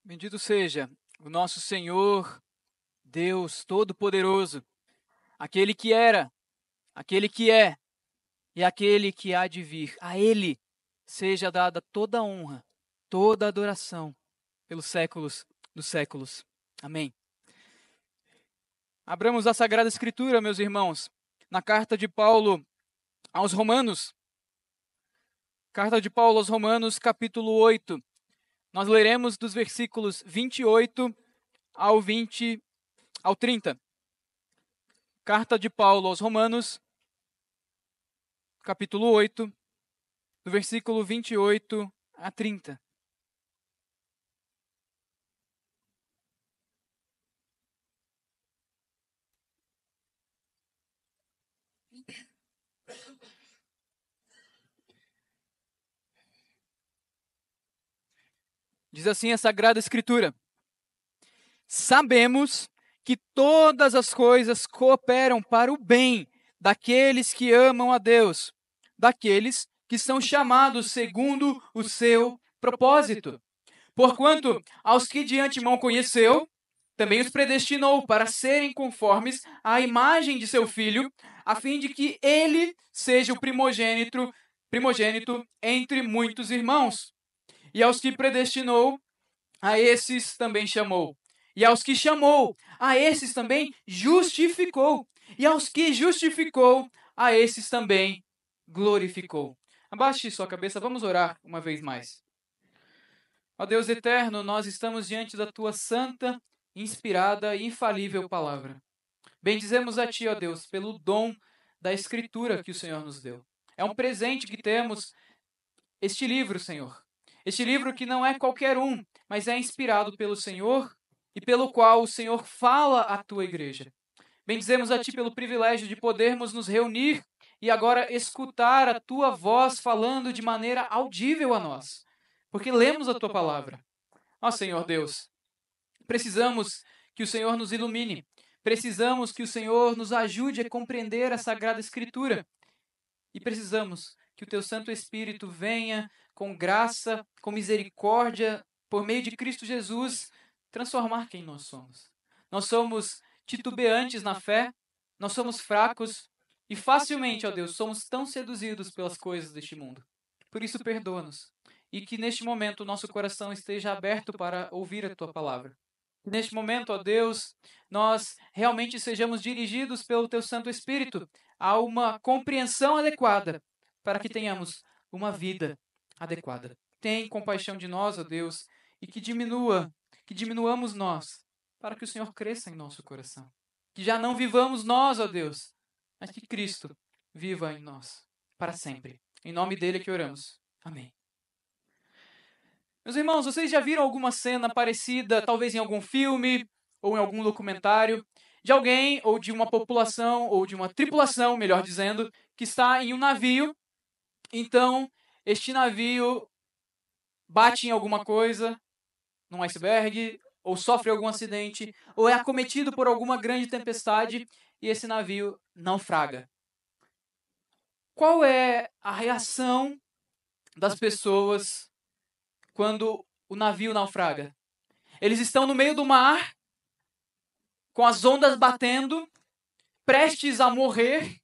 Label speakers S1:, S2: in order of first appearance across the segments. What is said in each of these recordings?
S1: Bendito seja o nosso Senhor, Deus Todo-Poderoso, aquele que era, aquele que é e aquele que há de vir. A Ele seja dada toda a honra, toda a adoração pelos séculos dos séculos. Amém. Abramos a Sagrada Escritura, meus irmãos, na carta de Paulo aos Romanos. Carta de Paulo aos Romanos, capítulo 8. Nós leremos dos versículos 28 ao 30. Carta de Paulo aos Romanos, capítulo 8, do versículo 28 a 30. Diz assim a Sagrada Escritura: Sabemos que todas as coisas cooperam para o bem daqueles que amam a Deus, daqueles que são chamados segundo o seu propósito. Porquanto aos que de antemão conheceu, também os predestinou para serem conformes à imagem de seu Filho, a fim de que ele seja o primogênito entre muitos irmãos. E aos que predestinou, a esses também chamou. E aos que chamou, a esses também justificou. E aos que justificou, a esses também glorificou. Abaixe sua cabeça, vamos orar uma vez mais. Ó Deus eterno, nós estamos diante da tua santa, inspirada e infalível palavra. Bendizemos a ti, ó Deus, pelo dom da Escritura que o Senhor nos deu. É um presente que temos este livro, Senhor. Este livro que não é qualquer um, mas é inspirado pelo Senhor e pelo qual o Senhor fala à tua igreja. Bendizemos a ti pelo privilégio de podermos nos reunir e agora escutar a tua voz falando de maneira audível a nós, porque lemos a tua palavra. Ó Senhor Deus, precisamos que o Senhor nos ilumine, precisamos que o Senhor nos ajude a compreender a Sagrada Escritura e precisamos que o teu Santo Espírito venha com graça, com misericórdia, por meio de Cristo Jesus, transformar quem nós somos. Nós somos titubeantes na fé, nós somos fracos e facilmente, ó Deus, somos tão seduzidos pelas coisas deste mundo. Por isso, perdoa-nos e que neste momento o nosso coração esteja aberto para ouvir a tua palavra. Que neste momento, ó Deus, nós realmente sejamos dirigidos pelo teu Santo Espírito a uma compreensão adequada para que tenhamos uma vida adequada. Tem compaixão de nós, ó Deus, e que diminuamos nós, para que o Senhor cresça em nosso coração. Que já não vivamos nós, ó Deus, mas que Cristo viva em nós para sempre. Em nome dele que oramos. Amém. Meus irmãos, vocês já viram alguma cena parecida, talvez em algum filme ou em algum documentário, de alguém ou de uma população ou de uma tripulação, melhor dizendo, que está em um navio, então este navio bate em alguma coisa, num iceberg, ou sofre algum acidente, ou é acometido por alguma grande tempestade e esse navio naufraga. Qual é a reação das pessoas quando o navio naufraga? Eles estão no meio do mar, com as ondas batendo, prestes a morrer,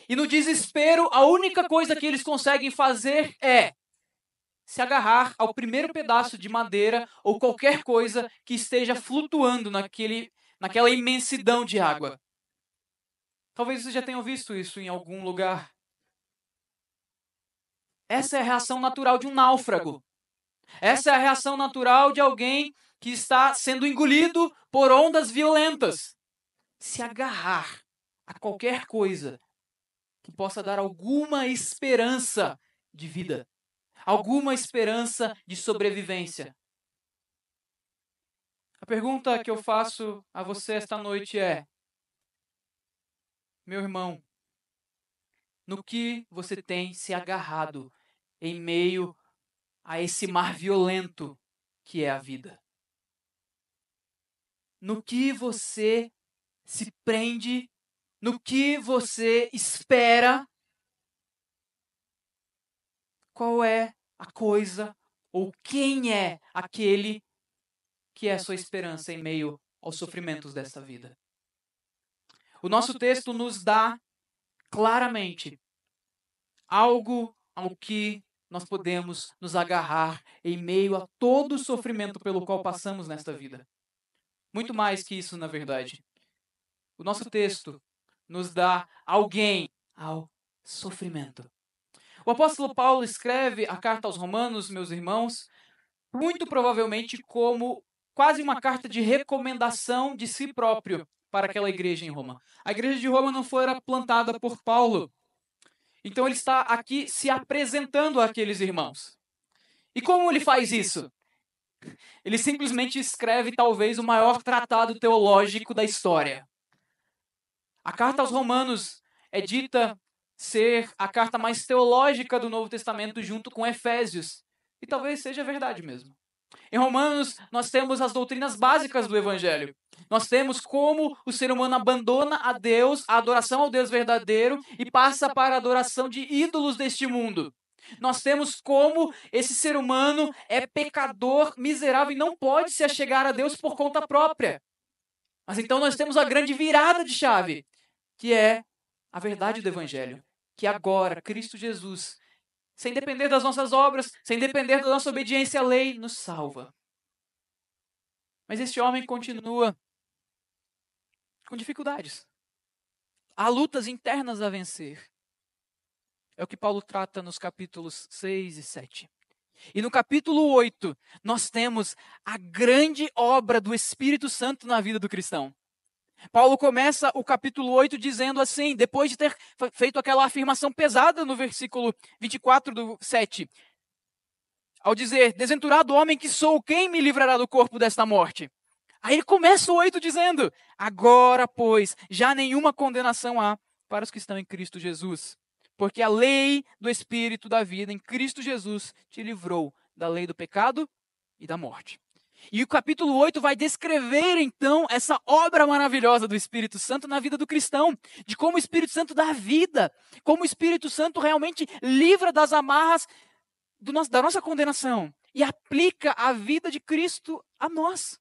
S1: e no desespero, a única coisa que eles conseguem fazer é se agarrar ao primeiro pedaço de madeira ou qualquer coisa que esteja flutuando naquela imensidão de água. Talvez vocês já tenham visto isso em algum lugar. Essa é a reação natural de um náufrago. Essa é a reação natural de alguém que está sendo engolido por ondas violentas. Se agarrar a qualquer coisa que possa dar alguma esperança de vida, alguma esperança de sobrevivência. A pergunta que eu faço a você esta noite é: meu irmão, no que você tem se agarrado em meio a esse mar violento que é a vida? No que você se prende? No que você espera? Qual é a coisa ou quem é aquele que é a sua esperança em meio aos sofrimentos desta vida. O nosso texto nos dá claramente algo ao que nós podemos nos agarrar em meio a todo o sofrimento pelo qual passamos nesta vida. Muito mais que isso, na verdade. O nosso texto nos dá alguém ao sofrimento. O apóstolo Paulo escreve a carta aos Romanos, meus irmãos, muito provavelmente como quase uma carta de recomendação de si próprio para aquela igreja em Roma. A igreja de Roma não fora plantada por Paulo. Então ele está aqui se apresentando àqueles irmãos. E como ele faz isso? Ele simplesmente escreve talvez o maior tratado teológico da história. A carta aos Romanos é dita ser a carta mais teológica do Novo Testamento junto com Efésios. E talvez seja verdade mesmo. Em Romanos, nós temos as doutrinas básicas do Evangelho. Nós temos como o ser humano abandona a Deus, a adoração ao Deus verdadeiro, e passa para a adoração de ídolos deste mundo. Nós temos como esse ser humano é pecador, miserável e não pode se achegar a Deus por conta própria. Mas então nós temos a grande virada de chave, que é a verdade do Evangelho. Que agora, Cristo Jesus, sem depender das nossas obras, sem depender da nossa obediência à lei, nos salva. Mas este homem continua com dificuldades. Há lutas internas a vencer. É o que Paulo trata nos capítulos 6 e 7. E no capítulo 8, nós temos a grande obra do Espírito Santo na vida do cristão. Paulo começa o capítulo 8 dizendo assim, depois de ter feito aquela afirmação pesada no versículo 24 do 7, ao dizer, desventurado homem que sou, quem me livrará do corpo desta morte? Aí ele começa o 8 dizendo, agora, pois, já nenhuma condenação há para os que estão em Cristo Jesus. Porque a lei do Espírito da vida em Cristo Jesus te livrou da lei do pecado e da morte. E o capítulo 8 vai descrever, então, essa obra maravilhosa do Espírito Santo na vida do cristão. De como o Espírito Santo dá vida. Como o Espírito Santo realmente livra das amarras da nossa condenação. E aplica a vida de Cristo a nós.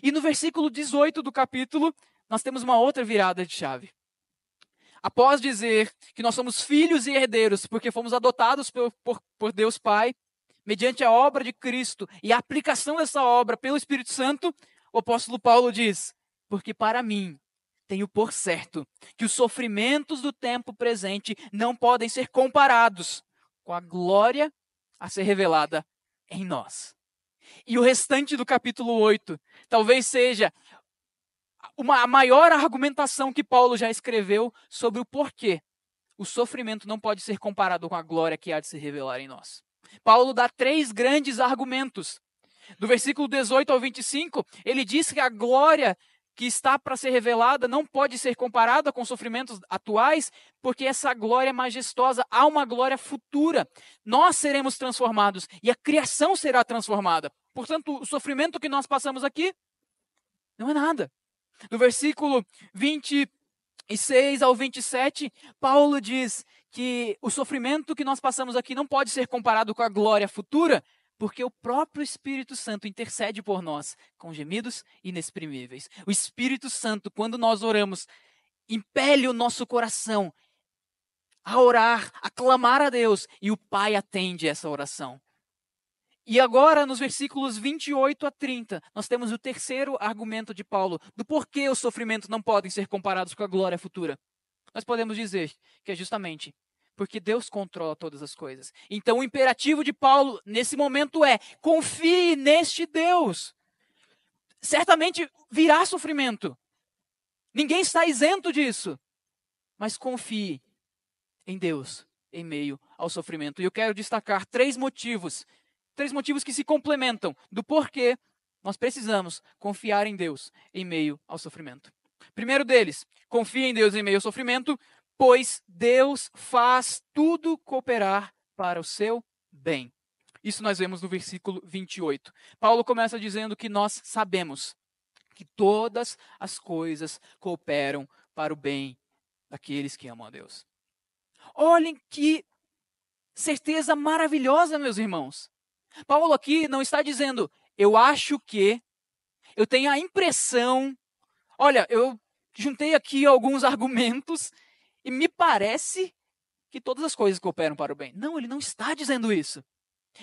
S1: E no versículo 18 do capítulo, nós temos uma outra virada de chave. Após dizer que nós somos filhos e herdeiros, porque fomos adotados por Deus Pai, mediante a obra de Cristo e a aplicação dessa obra pelo Espírito Santo, o apóstolo Paulo diz, porque para mim tenho por certo que os sofrimentos do tempo presente não podem ser comparados com a glória a ser revelada em nós. E o restante do capítulo 8 talvez seja a maior argumentação que Paulo já escreveu sobre o porquê o sofrimento não pode ser comparado com a glória que há de se revelar em nós. Paulo dá 3 grandes argumentos. Do versículo 18 ao 25, ele diz que a glória que está para ser revelada não pode ser comparada com os sofrimentos atuais, porque essa glória é majestosa, há uma glória futura. Nós seremos transformados e a criação será transformada. Portanto, o sofrimento que nós passamos aqui não é nada. Do versículo 26 ao 27, Paulo diz que o sofrimento que nós passamos aqui não pode ser comparado com a glória futura, porque o próprio Espírito Santo intercede por nós com gemidos inexprimíveis. O Espírito Santo, quando nós oramos, impele o nosso coração a orar, a clamar a Deus, e o Pai atende essa oração. E agora, nos versículos 28 a 30, nós temos o terceiro argumento de Paulo, do porquê os sofrimentos não podem ser comparados com a glória futura. Nós podemos dizer que é justamente porque Deus controla todas as coisas. Então o imperativo de Paulo nesse momento é, confie neste Deus. Certamente virá sofrimento. Ninguém está isento disso. Mas confie em Deus em meio ao sofrimento. E eu quero destacar 3 motivos que se complementam do porquê nós precisamos confiar em Deus em meio ao sofrimento. Primeiro deles, confie em Deus em meio ao sofrimento, pois Deus faz tudo cooperar para o seu bem. Isso nós vemos no versículo 28. Paulo começa dizendo que nós sabemos que todas as coisas cooperam para o bem daqueles que amam a Deus. Olhem que certeza maravilhosa, meus irmãos. Paulo aqui não está dizendo, eu acho que, eu tenho a impressão, olha, eu juntei aqui alguns argumentos e me parece que todas as coisas cooperam para o bem. Não, ele não está dizendo isso.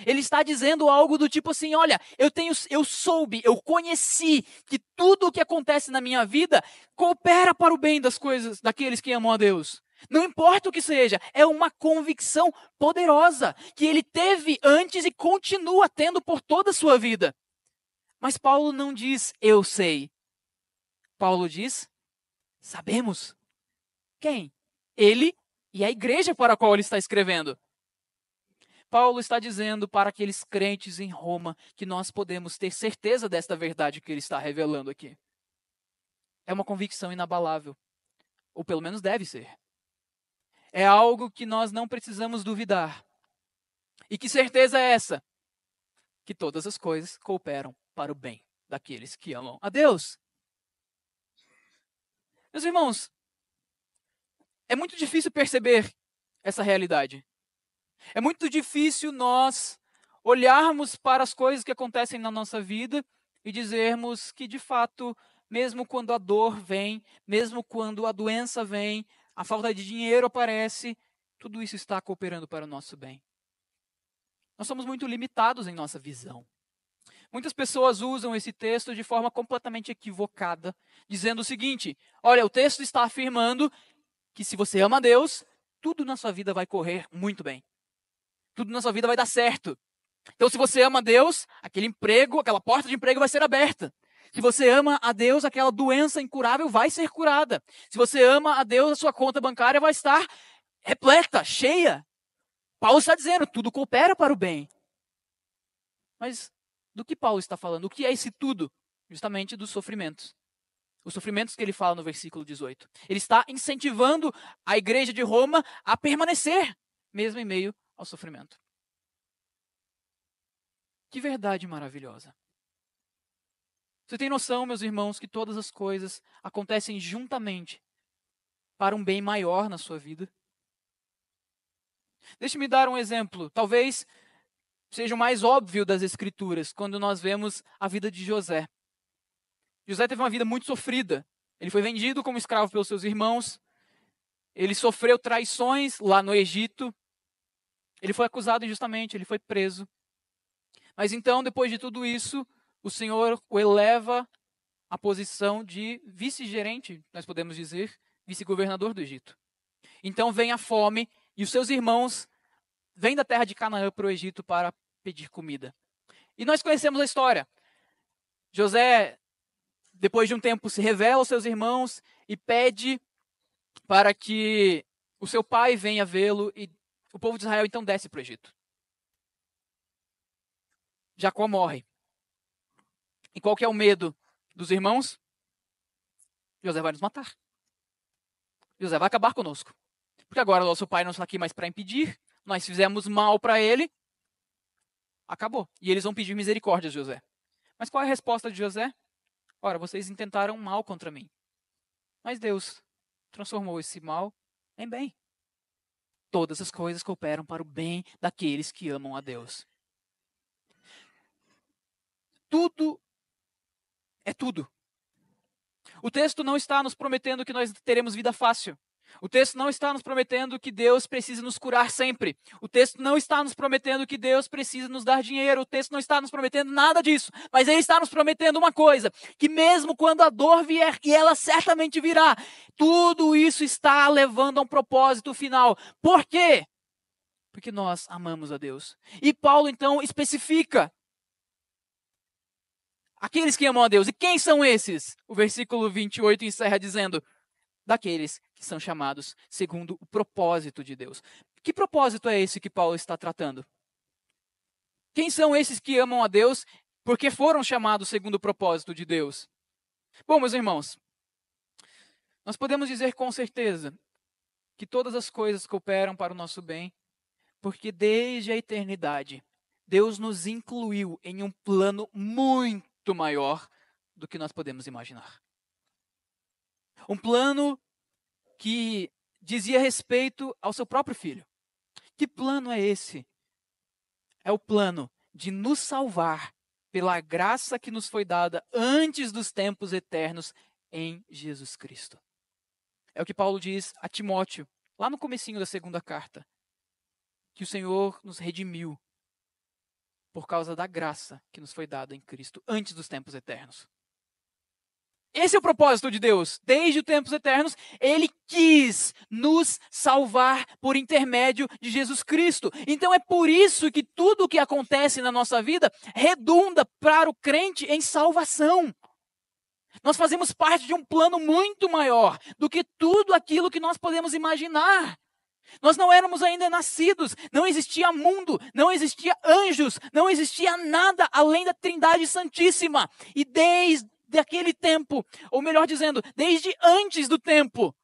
S1: Ele está dizendo algo do tipo assim, olha, eu conheci que tudo o que acontece na minha vida coopera para o bem das coisas, daqueles que amam a Deus. Não importa o que seja, é uma convicção poderosa que ele teve antes e continua tendo por toda a sua vida. Mas Paulo não diz, eu sei. Paulo diz, sabemos. Quem? Ele e a igreja para a qual ele está escrevendo. Paulo está dizendo para aqueles crentes em Roma que nós podemos ter certeza desta verdade que ele está revelando aqui. É uma convicção inabalável, ou pelo menos deve ser. É algo que nós não precisamos duvidar. E que certeza é essa? Que todas as coisas cooperam para o bem daqueles que amam a Deus. Meus irmãos, é muito difícil perceber essa realidade. É muito difícil nós olharmos para as coisas que acontecem na nossa vida e dizermos que, de fato, mesmo quando a dor vem, mesmo quando a doença vem, a falta de dinheiro aparece, tudo isso está cooperando para o nosso bem. Nós somos muito limitados em nossa visão. Muitas pessoas usam esse texto de forma completamente equivocada, dizendo o seguinte: olha, o texto está afirmando que se você ama a Deus, tudo na sua vida vai correr muito bem. Tudo na sua vida vai dar certo. Então, se você ama a Deus, aquele emprego, aquela porta de emprego vai ser aberta. Se você ama a Deus, aquela doença incurável vai ser curada. Se você ama a Deus, a sua conta bancária vai estar repleta, cheia. Paulo está dizendo, tudo coopera para o bem. Mas do que Paulo está falando? O que é esse tudo? Justamente dos sofrimentos. Os sofrimentos que ele fala no versículo 18. Ele está incentivando a igreja de Roma a permanecer, mesmo em meio ao sofrimento. Que verdade maravilhosa. Você tem noção, meus irmãos, que todas as coisas acontecem juntamente para um bem maior na sua vida? Deixe-me dar um exemplo. Talvez seja o mais óbvio das Escrituras, quando nós vemos a vida de José. José teve uma vida muito sofrida. Ele foi vendido como escravo pelos seus irmãos. Ele sofreu traições lá no Egito. Ele foi acusado injustamente, ele foi preso. Mas então, depois de tudo isso, o Senhor o eleva à posição de vice-gerente, nós podemos dizer, vice-governador do Egito. Então vem a fome e os seus irmãos vêm da terra de Canaã para o Egito para pedir comida. E nós conhecemos a história. José, depois de um tempo, se revela aos seus irmãos e pede para que o seu pai venha vê-lo e o povo de Israel então desce para o Egito. Jacó morre. E qual que é o medo dos irmãos? José vai nos matar. José vai acabar conosco. Porque agora o nosso pai não está aqui mais para impedir, nós fizemos mal para ele, acabou. E eles vão pedir misericórdia de José. Mas qual é a resposta de José? Ora, vocês intentaram mal contra mim. Mas Deus transformou esse mal em bem. Todas as coisas cooperam para o bem daqueles que amam a Deus. Tudo é tudo. O texto não está nos prometendo que nós teremos vida fácil. O texto não está nos prometendo que Deus precisa nos curar sempre. O texto não está nos prometendo que Deus precisa nos dar dinheiro. O texto não está nos prometendo nada disso. Mas ele está nos prometendo uma coisa, que mesmo quando a dor vier, e ela certamente virá, tudo isso está levando a um propósito final. Por quê? Porque nós amamos a Deus. E Paulo então especifica aqueles que amam a Deus. E quem são esses? O versículo 28 encerra dizendo: daqueles que são chamados segundo o propósito de Deus. Que propósito é esse que Paulo está tratando? Quem são esses que amam a Deus porque foram chamados segundo o propósito de Deus? Bom, meus irmãos, nós podemos dizer com certeza que todas as coisas cooperam para o nosso bem, porque desde a eternidade, Deus nos incluiu em um plano muito maior do que nós podemos imaginar. Um plano que dizia respeito ao seu próprio filho. Que plano é esse? É o plano de nos salvar pela graça que nos foi dada antes dos tempos eternos em Jesus Cristo. É o que Paulo diz a Timóteo, lá no comecinho da segunda carta, que o Senhor nos redimiu por causa da graça que nos foi dada em Cristo antes dos tempos eternos. Esse é o propósito de Deus. Desde os tempos eternos, Ele quis nos salvar por intermédio de Jesus Cristo. Então é por isso que tudo o que acontece na nossa vida redunda para o crente em salvação. Nós fazemos parte de um plano muito maior do que tudo aquilo que nós podemos imaginar. Nós não éramos ainda nascidos, não existia mundo, não existia anjos, não existia nada além da Trindade Santíssima. E desde aquele tempo, ou melhor dizendo, desde antes do tempo,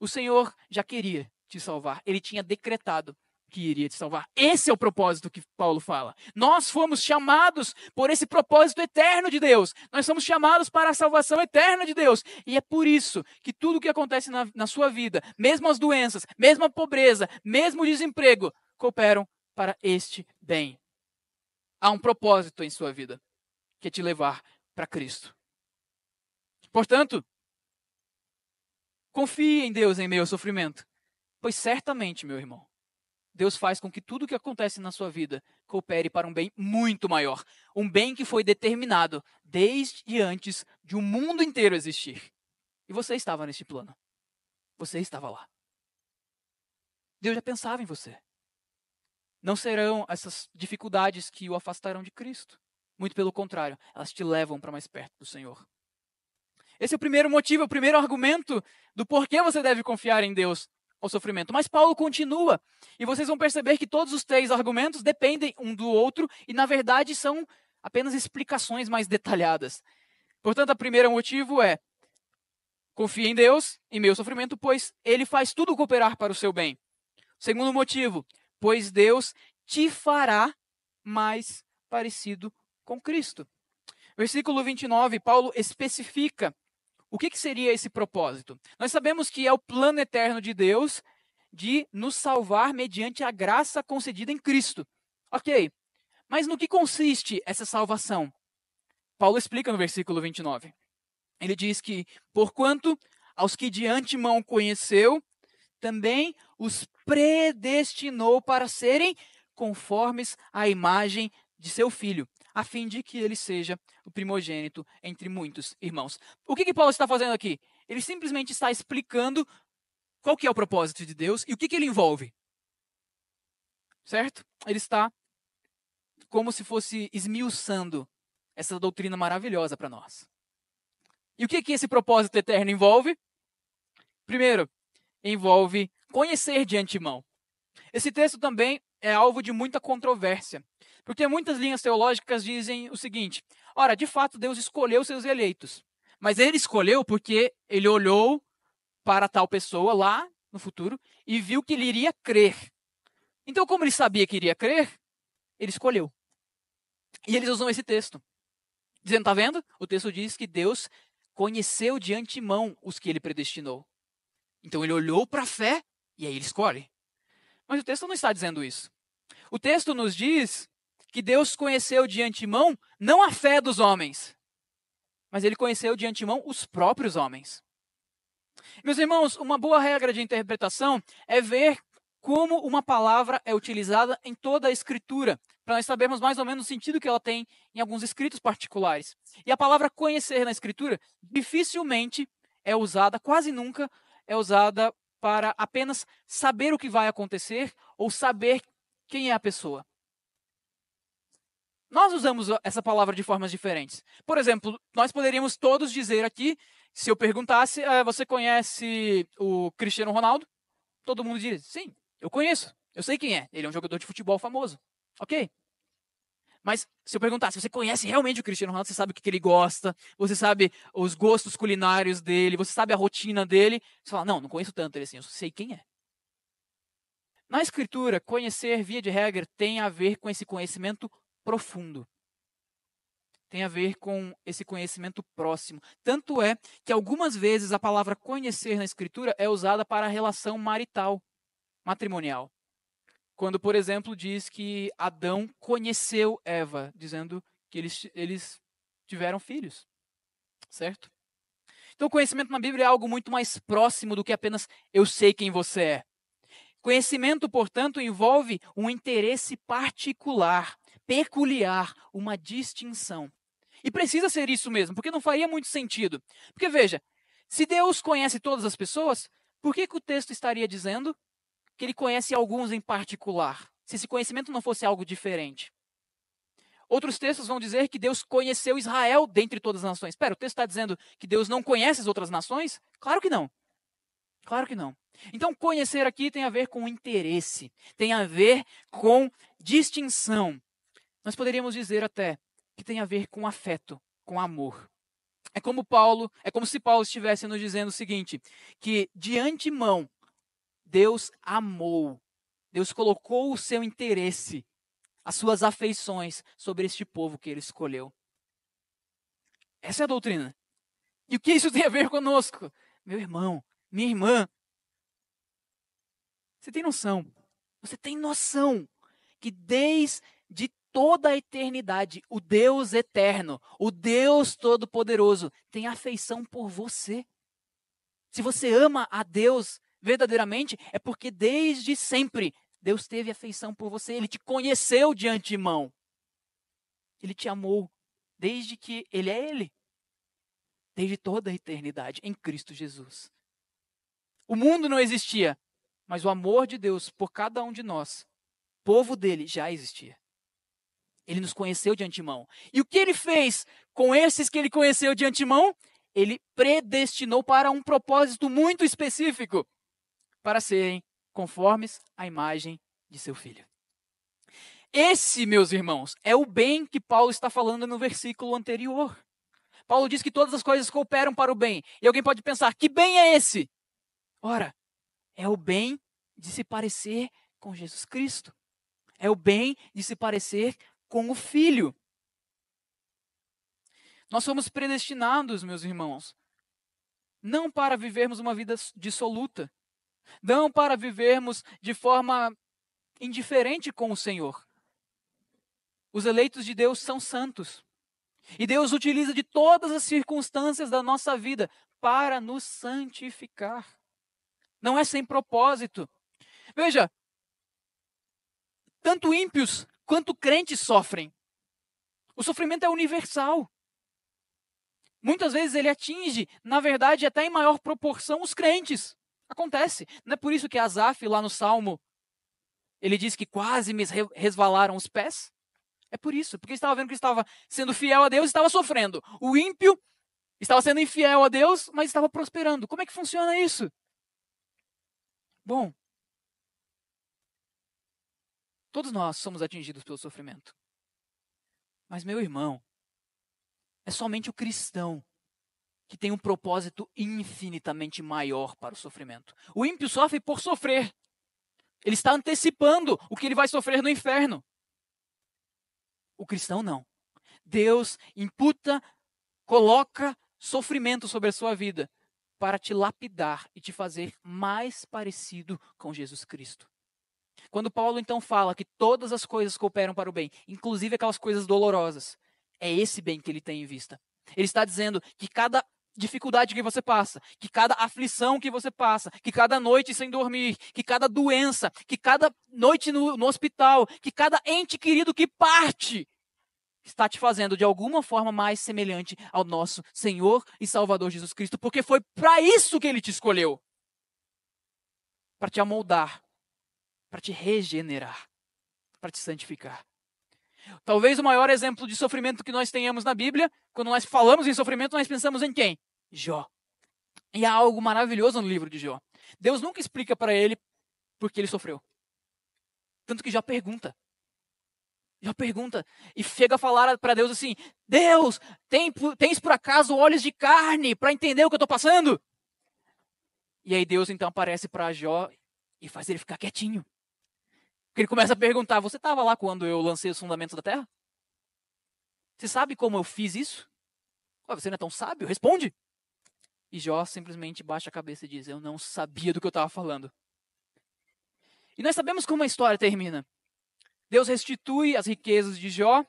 S1: o Senhor já queria te salvar. Ele tinha decretado que iria te salvar. Esse é o propósito que Paulo fala. Nós fomos chamados por esse propósito eterno de Deus. Nós somos chamados para a salvação eterna de Deus. E é por isso que tudo o que acontece na sua vida, mesmo as doenças, mesmo a pobreza, mesmo o desemprego, cooperam para este bem. Há um propósito em sua vida, que é te levar para Cristo. Portanto, confie em Deus em meio ao sofrimento, pois certamente, meu irmão, Deus faz com que tudo o que acontece na sua vida coopere para um bem muito maior. Um bem que foi determinado desde antes de o mundo inteiro existir. E você estava neste plano. Você estava lá. Deus já pensava em você. Não serão essas dificuldades que o afastarão de Cristo. Muito pelo contrário, elas te levam para mais perto do Senhor. Esse é o primeiro motivo, o primeiro argumento do porquê você deve confiar em Deus ao sofrimento. Mas Paulo continua, e vocês vão perceber que todos os três argumentos dependem um do outro, e na verdade são apenas explicações mais detalhadas. Portanto, o primeiro motivo é: confie em Deus em meio ao sofrimento, pois Ele faz tudo cooperar para o seu bem. Segundo motivo, pois Deus te fará mais parecido com Cristo. Versículo 29, Paulo especifica o que seria esse propósito. Nós sabemos que é o plano eterno de Deus de nos salvar mediante a graça concedida em Cristo. Ok, mas no que consiste essa salvação? Paulo explica no versículo 29. Ele diz que, porquanto aos que de antemão conheceu, também os predestinou para serem conformes à imagem de seu Filho, a fim de que ele seja o primogênito entre muitos irmãos. O que Paulo está fazendo aqui? Ele simplesmente está explicando qual que é o propósito de Deus e o que ele envolve. Certo? Ele está como se fosse esmiuçando essa doutrina maravilhosa para nós. E o que esse propósito eterno envolve? Primeiro, envolve conhecer de antemão. Esse texto também é alvo de muita controvérsia, porque muitas linhas teológicas dizem o seguinte: ora, de fato, Deus escolheu seus eleitos, mas Ele escolheu porque Ele olhou para tal pessoa lá no futuro e viu que ele iria crer. Então, como Ele sabia que iria crer, Ele escolheu. E eles usam esse texto, dizendo, tá vendo? O texto diz que Deus conheceu de antemão os que Ele predestinou. Então, Ele olhou para a fé e aí Ele escolhe. Mas o texto não está dizendo isso. O texto nos diz que Deus conheceu de antemão não a fé dos homens, mas Ele conheceu de antemão os próprios homens. Meus irmãos, uma boa regra de interpretação é ver como uma palavra é utilizada em toda a Escritura, para nós sabermos mais ou menos o sentido que ela tem em alguns escritos particulares. E a palavra conhecer na Escritura dificilmente é usada, quase nunca é usada para apenas saber o que vai acontecer ou saber quem é a pessoa. Nós usamos essa palavra de formas diferentes. Por exemplo, nós poderíamos todos dizer aqui, se eu perguntasse, você conhece o Cristiano Ronaldo? Todo mundo diria, sim, eu conheço, eu sei quem é. Ele é um jogador de futebol famoso. Ok. Mas se eu perguntasse, você conhece realmente o Cristiano Ronaldo? Você sabe o que ele gosta? Você sabe os gostos culinários dele? Você sabe a rotina dele? Você fala, não conheço tanto ele assim, eu sei quem é. Na Escritura, conhecer, via de regra, tem a ver com esse conhecimento profundo. Tem a ver com esse conhecimento próximo. Tanto é que algumas vezes a palavra conhecer na Escritura é usada para a relação marital, matrimonial. Quando, por exemplo, diz que Adão conheceu Eva, dizendo que eles tiveram filhos, certo? Então, o conhecimento na Bíblia é algo muito mais próximo do que apenas eu sei quem você é. Conhecimento, portanto, envolve um interesse particular, peculiar, uma distinção. E precisa ser isso mesmo, porque não faria muito sentido. Porque veja, se Deus conhece todas as pessoas, por que o texto estaria dizendo que ele conhece alguns em particular? Se esse conhecimento não fosse algo diferente. Outros textos vão dizer que Deus conheceu Israel dentre todas as nações. Espera, o texto está dizendo que Deus não conhece as outras nações? Claro que não. Claro que não. Então, conhecer aqui tem a ver com interesse, tem a ver com distinção. Nós poderíamos dizer até que tem a ver com afeto, com amor. É como se Paulo estivesse nos dizendo o seguinte, que de antemão Deus amou, Deus colocou o seu interesse, as suas afeições sobre este povo que ele escolheu. Essa é a doutrina. E o que isso tem a ver conosco? Meu irmão, minha irmã, você tem noção que desde toda a eternidade, o Deus eterno, o Deus todo-poderoso, tem afeição por você. Se você ama a Deus verdadeiramente, é porque desde sempre Deus teve afeição por você. Ele te conheceu de antemão. Ele te amou desde que Ele é Ele. Desde toda a eternidade, em Cristo Jesus. O mundo não existia, mas o amor de Deus por cada um de nós, povo dele, já existia. Ele nos conheceu de antemão. E o que ele fez com esses que ele conheceu de antemão? Ele predestinou para um propósito muito específico, para serem conformes à imagem de seu filho. Esse, meus irmãos, é o bem que Paulo está falando no versículo anterior. Paulo diz que todas as coisas cooperam para o bem. E alguém pode pensar, que bem é esse? Ora, é o bem de se parecer com Jesus Cristo. É o bem de se parecer com o Filho. Nós somos predestinados, meus irmãos, não para vivermos uma vida dissoluta, não para vivermos de forma indiferente com o Senhor. Os eleitos de Deus são santos. E Deus utiliza de todas as circunstâncias da nossa vida para nos santificar. Não é sem propósito. Veja, tanto ímpios quanto crentes sofrem. O sofrimento é universal. Muitas vezes ele atinge, na verdade, até em maior proporção, os crentes. Acontece. Não é por isso que Asaf, lá no Salmo, ele diz que quase me resvalaram os pés? É por isso, porque estava vendo que estava sendo fiel a Deus e estava sofrendo. O ímpio estava sendo infiel a Deus, mas estava prosperando. Como é que funciona isso? Bom, todos nós somos atingidos pelo sofrimento. Mas, meu irmão, é somente o cristão que tem um propósito infinitamente maior para o sofrimento. O ímpio sofre por sofrer. Ele está antecipando o que ele vai sofrer no inferno. O cristão não. Deus imputa, coloca sofrimento sobre a sua vida para te lapidar e te fazer mais parecido com Jesus Cristo. Quando Paulo então fala que todas as coisas cooperam para o bem, inclusive aquelas coisas dolorosas, é esse bem que ele tem em vista. Ele está dizendo que cada dificuldade que você passa, que cada aflição que você passa, que cada noite sem dormir, que cada doença, que cada noite no hospital, que cada ente querido que parte, está te fazendo de alguma forma mais semelhante ao nosso Senhor e Salvador Jesus Cristo, porque foi para isso que Ele te escolheu. Para te amoldar, para te regenerar, para te santificar. Talvez o maior exemplo de sofrimento que nós tenhamos na Bíblia, quando nós falamos em sofrimento, nós pensamos em quem? Jó. E há algo maravilhoso no livro de Jó. Deus nunca explica para ele por que ele sofreu. Tanto que Jó pergunta. Jó pergunta e chega a falar para Deus assim, Deus, tens por acaso olhos de carne para entender o que eu estou passando? E aí Deus então aparece para Jó e faz ele ficar quietinho. Porque ele começa a perguntar, você estava lá quando eu lancei os fundamentos da terra? Você sabe como eu fiz isso? Você não é tão sábio? Responde. E Jó simplesmente baixa a cabeça e diz, eu não sabia do que eu estava falando. E nós sabemos como a história termina. Deus restitui as riquezas de Jó.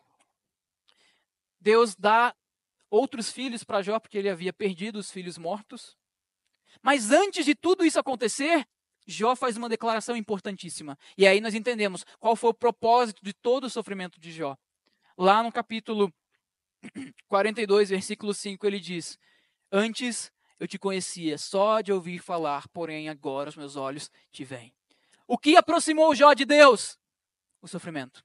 S1: Deus dá outros filhos para Jó, porque ele havia perdido os filhos mortos. Mas antes de tudo isso acontecer, Jó faz uma declaração importantíssima. E aí nós entendemos qual foi o propósito de todo o sofrimento de Jó. Lá no capítulo 42, versículo 5, ele diz: Antes eu te conhecia só de ouvir falar, porém agora os meus olhos te veem. O que aproximou Jó de Deus? O sofrimento.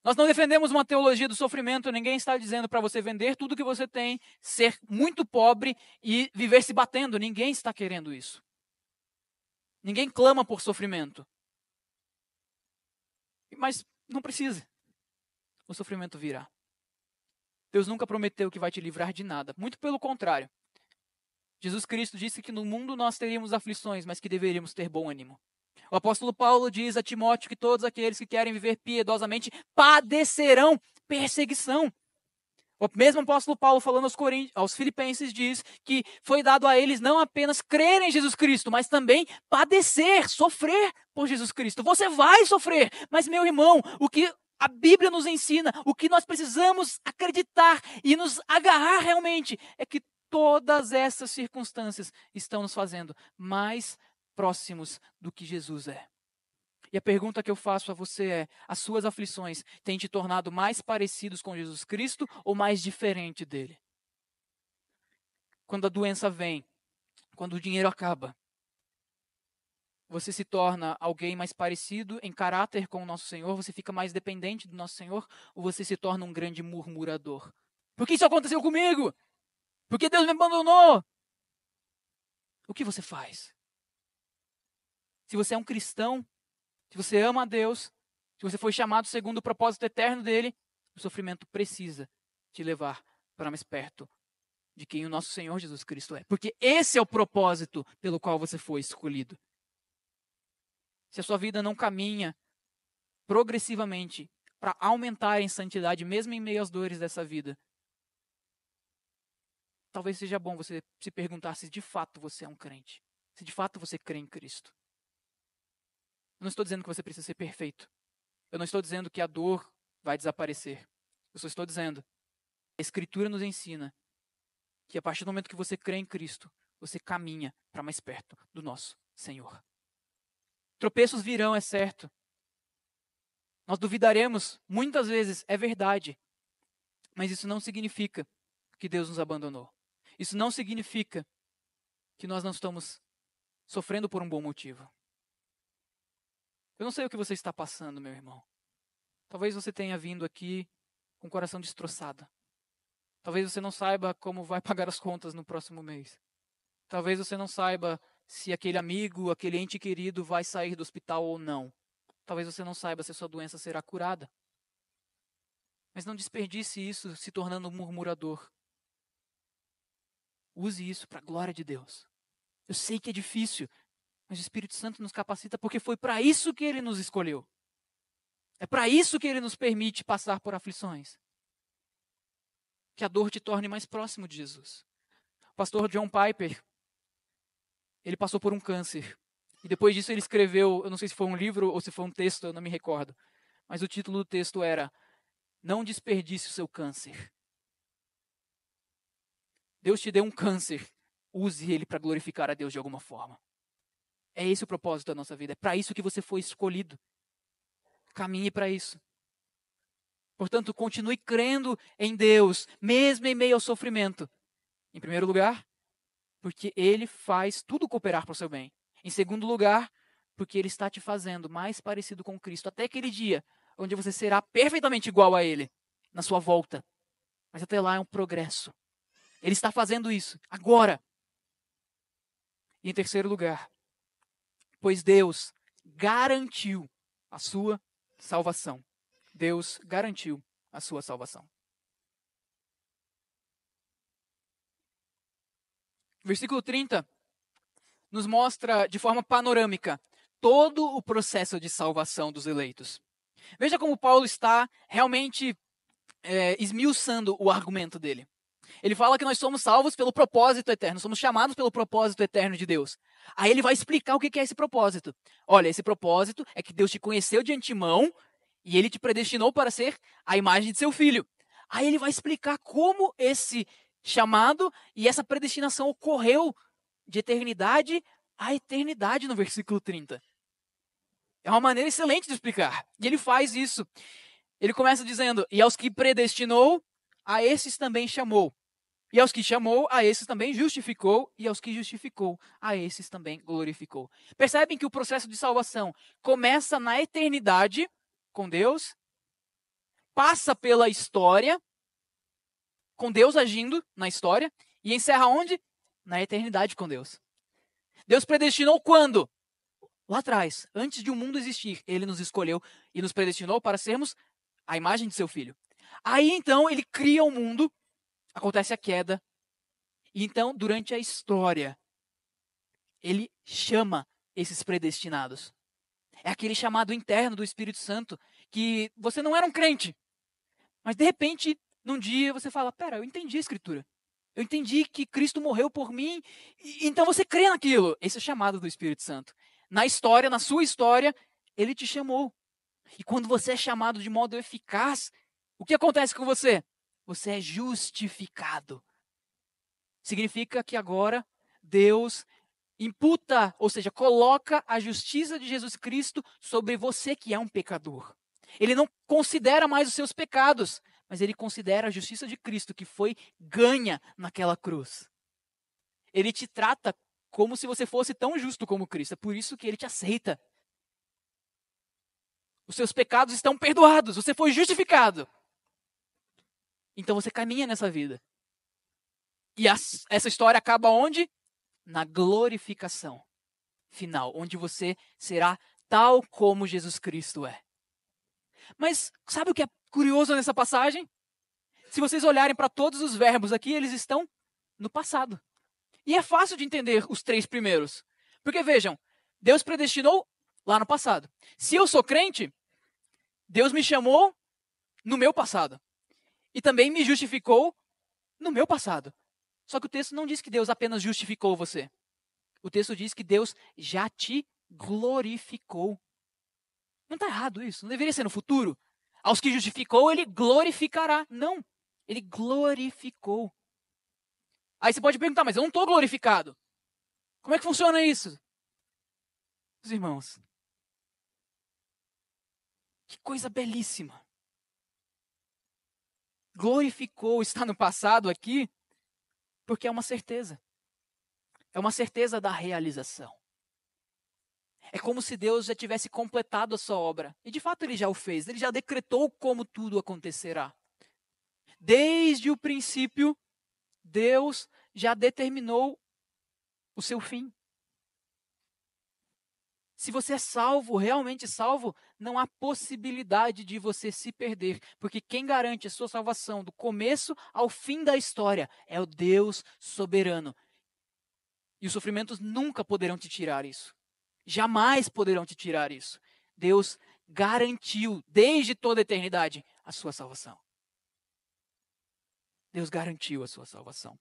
S1: Nós não defendemos uma teologia do sofrimento, ninguém está dizendo para você vender tudo que você tem, ser muito pobre e viver se batendo, ninguém está querendo isso. Ninguém clama por sofrimento. Mas não precisa. O sofrimento virá. Deus nunca prometeu que vai te livrar de nada, muito pelo contrário. Jesus Cristo disse que no mundo nós teríamos aflições, mas que deveríamos ter bom ânimo. O apóstolo Paulo diz a Timóteo que todos aqueles que querem viver piedosamente padecerão perseguição. O mesmo apóstolo Paulo, falando aos Filipenses, diz que foi dado a eles não apenas crer em Jesus Cristo, mas também padecer, sofrer por Jesus Cristo. Você vai sofrer, mas meu irmão, o que a Bíblia nos ensina, o que nós precisamos acreditar e nos agarrar realmente, é que todas essas circunstâncias estão nos fazendo mais próximos do que Jesus é. E a pergunta que eu faço a você é: as suas aflições têm te tornado mais parecidos com Jesus Cristo ou mais diferente dele? Quando a doença vem, quando o dinheiro acaba, você se torna alguém mais parecido em caráter com o nosso Senhor? Você fica mais dependente do nosso Senhor? Ou você se torna um grande murmurador? Por que isso aconteceu comigo? Por que Deus me abandonou? O que você faz? Se você é um cristão, se você ama a Deus, se você foi chamado segundo o propósito eterno dele, o sofrimento precisa te levar para mais perto de quem o nosso Senhor Jesus Cristo é. Porque esse é o propósito pelo qual você foi escolhido. Se a sua vida não caminha progressivamente para aumentar em santidade, mesmo em meio às dores dessa vida, talvez seja bom você se perguntar se de fato você é um crente. Se de fato você crê em Cristo. Eu não estou dizendo que você precisa ser perfeito. Eu não estou dizendo que a dor vai desaparecer. Eu só estou dizendo que a Escritura nos ensina que a partir do momento que você crê em Cristo, você caminha para mais perto do nosso Senhor. Tropeços virão, é certo. Nós duvidaremos, muitas vezes, é verdade. Mas isso não significa que Deus nos abandonou. Isso não significa que nós não estamos sofrendo por um bom motivo. Eu não sei o que você está passando, meu irmão. Talvez você tenha vindo aqui com o coração destroçado. Talvez você não saiba como vai pagar as contas no próximo mês. Talvez você não saiba se aquele amigo, aquele ente querido vai sair do hospital ou não. Talvez você não saiba se a sua doença será curada. Mas não desperdice isso se tornando um murmurador. Use isso para a glória de Deus. Eu sei que é difícil, mas o Espírito Santo nos capacita porque foi para isso que Ele nos escolheu. É para isso que Ele nos permite passar por aflições. Que a dor te torne mais próximo de Jesus. O pastor John Piper, ele passou por um câncer. E depois disso ele escreveu, eu não sei se foi um livro ou se foi um texto, eu não me recordo. Mas o título do texto era: Não desperdice o seu câncer. Deus te deu um câncer. Use ele para glorificar a Deus de alguma forma. É esse o propósito da nossa vida. É para isso que você foi escolhido. Caminhe para isso. Portanto, continue crendo em Deus, mesmo em meio ao sofrimento. Em primeiro lugar, porque Ele faz tudo cooperar para o seu bem. Em segundo lugar, porque Ele está te fazendo mais parecido com Cristo, até aquele dia onde você será perfeitamente igual a Ele, na sua volta. Mas até lá é um progresso. Ele está fazendo isso, agora. E em terceiro lugar, pois Deus garantiu a sua salvação. Deus garantiu a sua salvação. Versículo 30 nos mostra de forma panorâmica todo o processo de salvação dos eleitos. Veja como Paulo está realmente esmiuçando o argumento dele. Ele fala que nós somos salvos pelo propósito eterno, somos chamados pelo propósito eterno de Deus. Aí ele vai explicar o que é esse propósito. Olha, esse propósito é que Deus te conheceu de antemão e Ele te predestinou para ser a imagem de seu Filho. Aí ele vai explicar como esse chamado e essa predestinação ocorreu de eternidade a eternidade no versículo 30. É uma maneira excelente de explicar. E ele faz isso. Ele começa dizendo: e aos que predestinou, a esses também chamou. E aos que chamou, a esses também justificou. E aos que justificou, a esses também glorificou. Percebem que o processo de salvação começa na eternidade com Deus, passa pela história, com Deus agindo na história, e encerra onde? Na eternidade com Deus. Deus predestinou quando? Lá atrás, antes de o mundo existir, ele nos escolheu e nos predestinou para sermos a imagem de seu filho. Aí então ele cria o mundo, acontece a queda, e então durante a história, ele chama esses predestinados. É aquele chamado interno do Espírito Santo, que você não era um crente, mas de repente, num dia você fala: pera, eu entendi a Escritura. Eu entendi que Cristo morreu por mim, e então você crê naquilo. Esse é o chamado do Espírito Santo. Na história, na sua história, ele te chamou. E quando você é chamado de modo eficaz, o que acontece com você? Você é justificado. Significa que agora Deus imputa, ou seja, coloca a justiça de Jesus Cristo sobre você que é um pecador. Ele não considera mais os seus pecados, mas ele considera a justiça de Cristo que foi ganha naquela cruz. Ele te trata como se você fosse tão justo como Cristo. É por isso que ele te aceita. Os seus pecados estão perdoados, você foi justificado. Então você caminha nessa vida. E essa história acaba onde? Na glorificação final, onde você será tal como Jesus Cristo é. Mas sabe o que é curioso nessa passagem? Se vocês olharem para todos os verbos aqui, eles estão no passado. E é fácil de entender os 3 primeiros. Porque vejam, Deus predestinou lá no passado. Se eu sou crente, Deus me chamou no meu passado. E também me justificou no meu passado. Só que o texto não diz que Deus apenas justificou você. O texto diz que Deus já te glorificou. Não está errado isso? Não deveria ser no futuro? Aos que justificou, ele glorificará. Não, ele glorificou. Aí você pode perguntar: mas eu não estou glorificado. Como é que funciona isso? Os irmãos, que coisa belíssima. Glorificou está no passado aqui, porque é uma certeza. É uma certeza da realização. É como se Deus já tivesse completado a sua obra. E de fato ele já o fez. Ele já decretou como tudo acontecerá. Desde o princípio, Deus já determinou o seu fim. Se você é salvo, realmente salvo, não há possibilidade de você se perder. Porque quem garante a sua salvação do começo ao fim da história é o Deus soberano. E os sofrimentos nunca poderão te tirar isso. Jamais poderão te tirar isso. Deus garantiu, desde toda a eternidade, a sua salvação. Deus garantiu a sua salvação.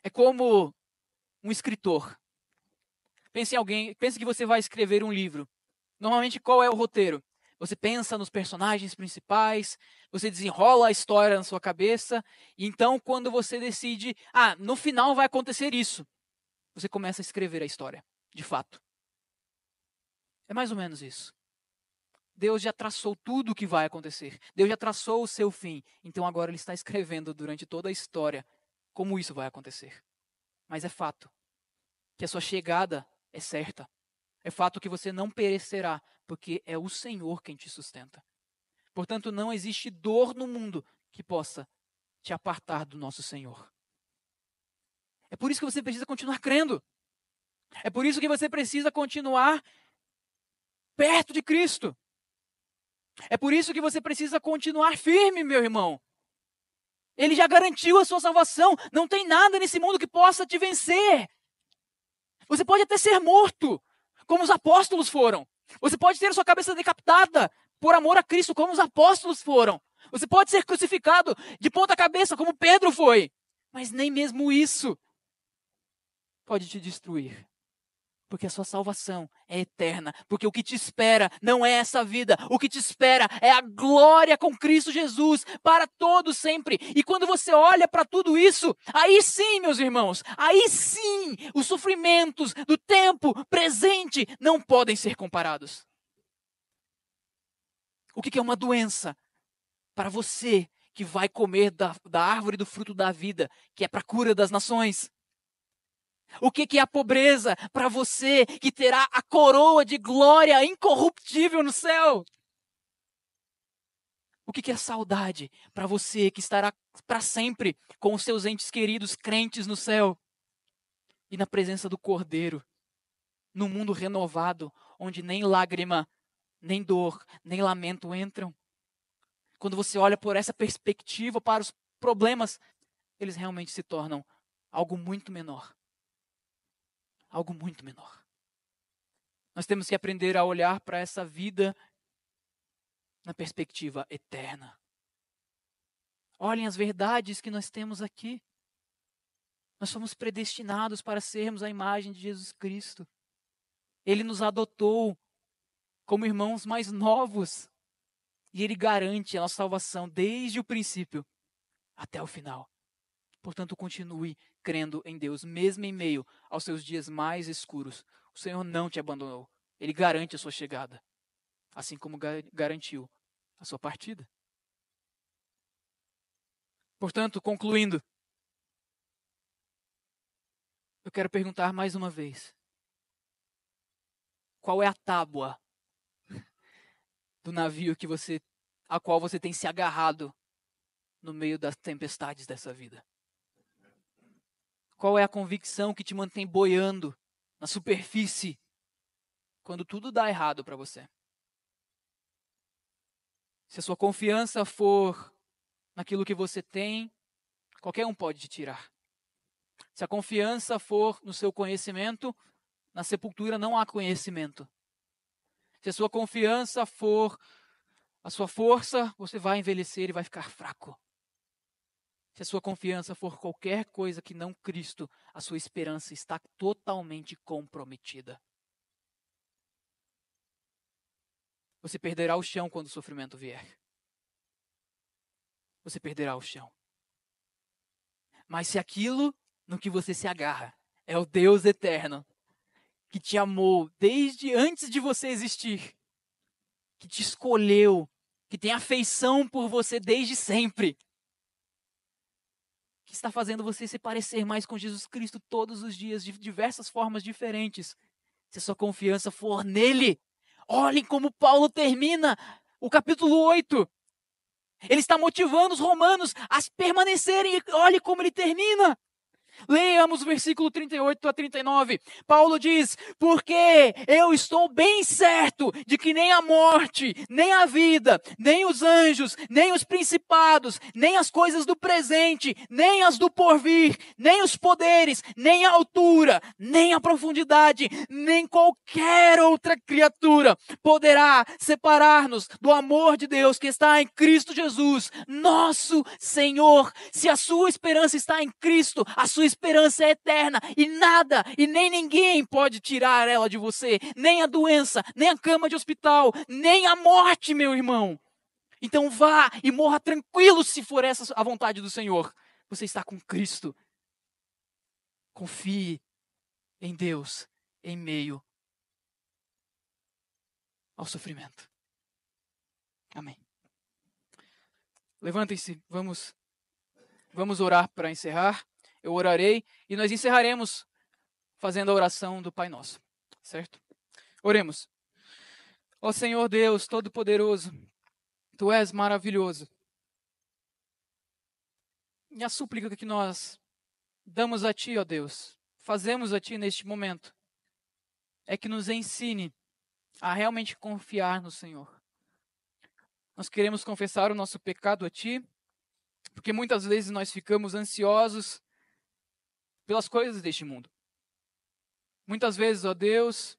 S1: É como um escritor. Pense em alguém, pense que você vai escrever um livro. Normalmente, qual é o roteiro? Você pensa nos personagens principais, você desenrola a história na sua cabeça, e então, quando você decide, no final vai acontecer isso, você começa a escrever a história, de fato. É mais ou menos isso. Deus já traçou tudo o que vai acontecer. Deus já traçou o seu fim. Então agora ele está escrevendo durante toda a história como isso vai acontecer. Mas é fato que a sua chegada é certa. É fato que você não perecerá, porque é o Senhor quem te sustenta. Portanto, não existe dor no mundo que possa te apartar do nosso Senhor. É por isso que você precisa continuar crendo. É por isso que você precisa continuar perto de Cristo. É por isso que você precisa continuar firme, meu irmão. Ele já garantiu a sua salvação. Não tem nada nesse mundo que possa te vencer. Você pode até ser morto, como os apóstolos foram. Você pode ter a sua cabeça decapitada por amor a Cristo, como os apóstolos foram. Você pode ser crucificado de ponta cabeça, como Pedro foi. Mas nem mesmo isso pode te destruir. Porque a sua salvação é eterna. Porque o que te espera não é essa vida. O que te espera é a glória com Cristo Jesus para todo sempre. E quando você olha para tudo isso, aí sim, meus irmãos, aí sim, os sofrimentos do tempo presente não podem ser comparados. O que é uma doença? Para você que vai comer da árvore do fruto da vida, que é para a cura das nações. O que é a pobreza para você que terá a coroa de glória incorruptível no céu? O que é a saudade para você que estará para sempre com os seus entes queridos crentes no céu e na presença do Cordeiro, num mundo renovado, onde nem lágrima, nem dor, nem lamento entram? Quando você olha por essa perspectiva para os problemas, eles realmente se tornam algo muito menor. Algo muito menor. Nós temos que aprender a olhar para essa vida na perspectiva eterna. Olhem as verdades que nós temos aqui. Nós somos predestinados para sermos a imagem de Jesus Cristo. Ele nos adotou como irmãos mais novos. E Ele garante a nossa salvação desde o princípio até o final. Portanto, continue crendo em Deus, mesmo em meio aos seus dias mais escuros. O Senhor não te abandonou. Ele garante a sua chegada, assim como garantiu a sua partida. Portanto, concluindo, eu quero perguntar mais uma vez: qual é a tábua do navio a qual você tem se agarrado no meio das tempestades dessa vida? Qual é a convicção que te mantém boiando na superfície quando tudo dá errado para você? Se a sua confiança for naquilo que você tem, qualquer um pode te tirar. Se a confiança for no seu conhecimento, na sepultura não há conhecimento. Se a sua confiança for a sua força, você vai envelhecer e vai ficar fraco. Se a sua confiança for qualquer coisa que não Cristo, a sua esperança está totalmente comprometida. Você perderá o chão quando o sofrimento vier. Você perderá o chão. Mas se aquilo no que você se agarra é o Deus eterno, que te amou desde antes de você existir, que te escolheu, que tem afeição por você desde sempre, que está fazendo você se parecer mais com Jesus Cristo todos os dias, de diversas formas diferentes. Se a sua confiança for nele, olhem como Paulo termina o capítulo 8. Ele está motivando os romanos a permanecerem, e olhe como ele termina. Leiamos o versículo 38 a 39. Paulo diz: porque eu estou bem certo de que nem a morte, nem a vida, nem os anjos, nem os principados, nem as coisas do presente, nem as do porvir, nem os poderes, nem a altura, nem a profundidade, nem qualquer outra criatura poderá separar-nos do amor de Deus que está em Cristo Jesus, nosso Senhor. Se a sua esperança está em Cristo, a sua esperança é eterna e nada e nem ninguém pode tirar ela de você, nem a doença, nem a cama de hospital, nem a morte, meu irmão. Então vá e morra tranquilo se for essa a vontade do Senhor. Você está com Cristo. Confie em Deus em meio ao sofrimento. Amém. Levantem-se, vamos orar para encerrar. Eu orarei e nós encerraremos fazendo a oração do Pai Nosso, certo? Oremos. Ó Senhor Deus Todo-Poderoso, Tu és maravilhoso. E a súplica que nós damos a Ti, ó Deus, fazemos a Ti neste momento, é que nos ensine a realmente confiar no Senhor. Nós queremos confessar o nosso pecado a Ti, porque muitas vezes nós ficamos ansiosos pelas coisas deste mundo. Muitas vezes, ó Deus,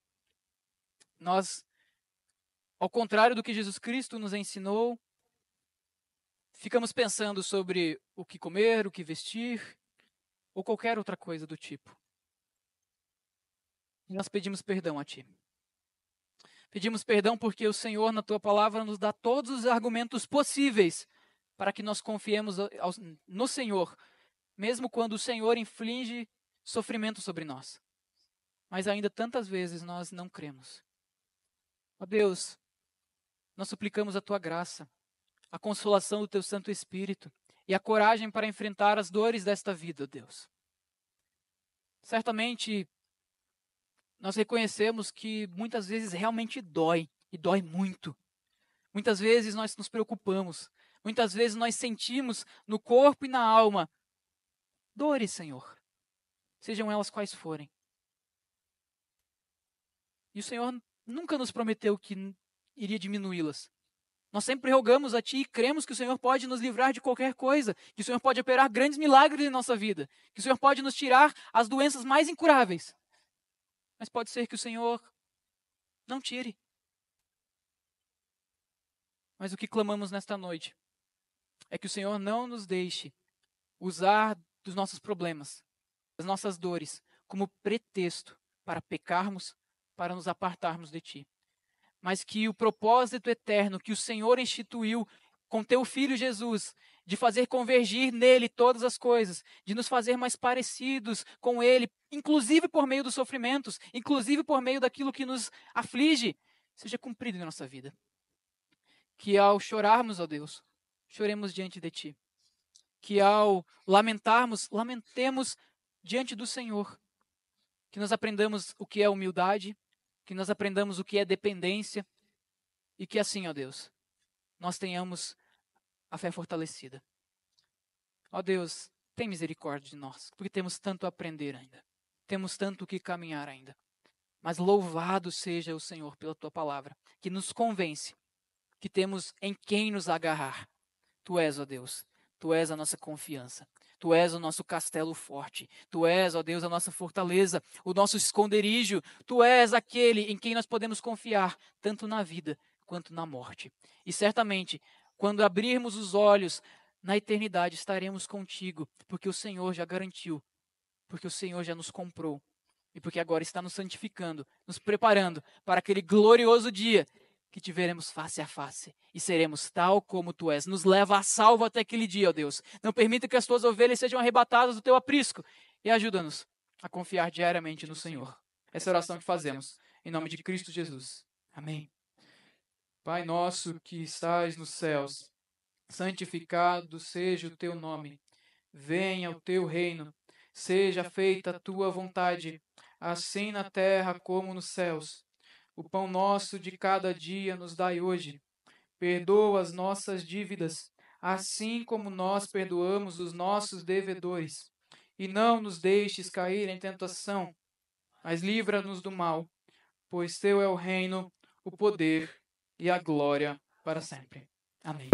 S1: nós, ao contrário do que Jesus Cristo nos ensinou, ficamos pensando sobre o que comer, o que vestir, ou qualquer outra coisa do tipo. E nós pedimos perdão a Ti. Pedimos perdão porque o Senhor, na Tua palavra, nos dá todos os argumentos possíveis para que nós confiemos no Senhor, mesmo quando o Senhor inflige sofrimento sobre nós. Mas ainda tantas vezes nós não cremos. Ó Deus, nós suplicamos a Tua graça, a consolação do Teu Santo Espírito e a coragem para enfrentar as dores desta vida, Deus. Certamente, nós reconhecemos que muitas vezes realmente dói, e dói muito. Muitas vezes nós nos preocupamos, muitas vezes nós sentimos no corpo e na alma dores, Senhor, sejam elas quais forem. E o Senhor nunca nos prometeu que iria diminuí-las. Nós sempre rogamos a Ti e cremos que o Senhor pode nos livrar de qualquer coisa, que o Senhor pode operar grandes milagres em nossa vida, que o Senhor pode nos tirar as doenças mais incuráveis. Mas pode ser que o Senhor não tire. Mas o que clamamos nesta noite é que o Senhor não nos deixe usar dos nossos problemas, das nossas dores, como pretexto para pecarmos, para nos apartarmos de Ti. Mas que o propósito eterno que o Senhor instituiu com Teu Filho Jesus, de fazer convergir nele todas as coisas, de nos fazer mais parecidos com Ele, inclusive por meio dos sofrimentos, inclusive por meio daquilo que nos aflige, seja cumprido em nossa vida. Que ao chorarmos, ó Deus, choremos diante de Ti. Que ao lamentarmos, lamentemos diante do Senhor. Que nós aprendamos o que é humildade, que nós aprendamos o que é dependência, e que assim, ó Deus, nós tenhamos a fé fortalecida. Ó Deus, tem misericórdia de nós, porque temos tanto a aprender ainda. Temos tanto que caminhar ainda. Mas louvado seja o Senhor pela Tua palavra, que nos convence que temos em quem nos agarrar. Tu és, ó Deus, Tu és a nossa confiança. Tu és o nosso castelo forte. Tu és, ó Deus, a nossa fortaleza, o nosso esconderijo. Tu és aquele em quem nós podemos confiar, tanto na vida quanto na morte. E certamente, quando abrirmos os olhos, na eternidade estaremos contigo, porque o Senhor já garantiu, porque o Senhor já nos comprou, e porque agora está nos santificando, nos preparando para aquele glorioso dia que te veremos face a face e seremos tal como Tu és. Nos leva a salvo até aquele dia, ó Deus. Não permita que as Tuas ovelhas sejam arrebatadas do Teu aprisco e ajuda-nos a confiar diariamente no Senhor. Essa é a oração que fazemos, em nome de Cristo Jesus. Amém. Pai nosso que estais nos céus, santificado seja o Teu nome. Venha o Teu reino, seja feita a Tua vontade, assim na terra como nos céus. O pão nosso de cada dia nos dai hoje. Perdoa as nossas dívidas, assim como nós perdoamos os nossos devedores. E não nos deixes cair em tentação, mas livra-nos do mal, pois Teu é o reino, o poder e a glória para sempre. Amém.